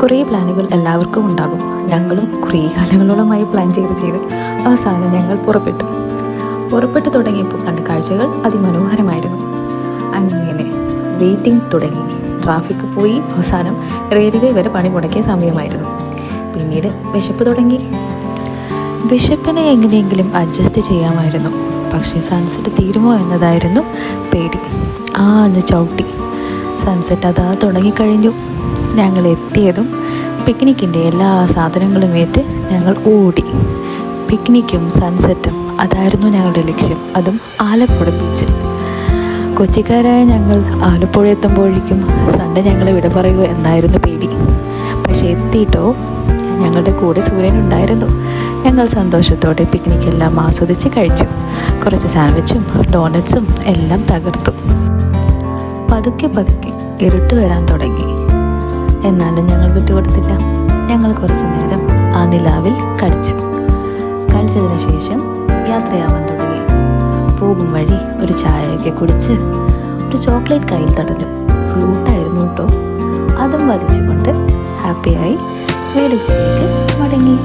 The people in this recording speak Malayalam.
കുറേ പ്ലാനുകൾ എല്ലാവർക്കും ഉണ്ടാകും. ഞങ്ങളും കുറേ കാലങ്ങളോളമായി പ്ലാൻ ചെയ്ത് അവസാനം ഞങ്ങൾ പുറപ്പെട്ടു തുടങ്ങിയപ്പോൾ കണ്ട കാഴ്ചകൾ അതിമനോഹരമായിരുന്നു. അങ്ങനെ വെയിറ്റിംഗ് തുടങ്ങി. ട്രാഫിക് പോയി. അവസാനം റെയിൽവേ വരെ പണി മുടക്കിയ സമയമായിരുന്നു. പിന്നീട് വിശപ്പ് തുടങ്ങി. വിശപ്പിനെ എങ്ങനെയെങ്കിലും അഡ്ജസ്റ്റ് ചെയ്യാമായിരുന്നു. പക്ഷേ സൺസെറ്റ് തീരുമോ എന്നതായിരുന്നു പേടി. അന്ന് ചവിട്ടി. സൺസെറ്റ് അതാ തുടങ്ങിക്കഴിഞ്ഞു. ഞങ്ങൾ എത്തിയതും പിക്നിക്കിൻ്റെ എല്ലാ സാധനങ്ങളും ഏറ്റ് ഞങ്ങൾ ഓടി. പിക്നിക്കും സൺസെറ്റും അതായിരുന്നു ഞങ്ങളുടെ ലക്ഷ്യം. അതും ആലപ്പുഴ ബീച്ചിൽ. കൊച്ചിക്കാരായ ഞങ്ങൾ ആലപ്പുഴ എത്തുമ്പോഴേക്കും സൺഡേ ഞങ്ങളെ വിട പറയുക എന്നായിരുന്നു പേടി. പക്ഷേ എത്തിയിട്ടോ. ഞങ്ങളുടെ കൂടെ സൂര്യനുണ്ടായിരുന്നു. ഞങ്ങൾ സന്തോഷത്തോടെ പിക്നിക്കെല്ലാം ആസ്വദിച്ച് കഴിച്ചു. കുറച്ച് സാൻഡ്വിച്ചും ഡോണറ്റ്സും എല്ലാം തകർത്തു. പതുക്കെ ഇരുട്ട് വരാൻ തുടങ്ങി. എന്നാലും ഞങ്ങൾ വിട്ടുകൊടുത്തില്ല. ഞങ്ങൾ കുറച്ച് നേരം ആ നിലാവിൽ കഴിച്ചതിന് ശേഷം യാത്രയാവാൻ തുടങ്ങി. പോകും വഴി ഒരു ചായയൊക്കെ കുടിച്ച് ഒരു ചോക്ലേറ്റ് കയ്യിൽ തടഞ്ഞു. ഫ്ലൂട്ടായിരുന്നു കേട്ടോ. അതും വലിച്ചുകൊണ്ട് ഹാപ്പിയായി വീടുകളിലേക്ക് മടങ്ങി.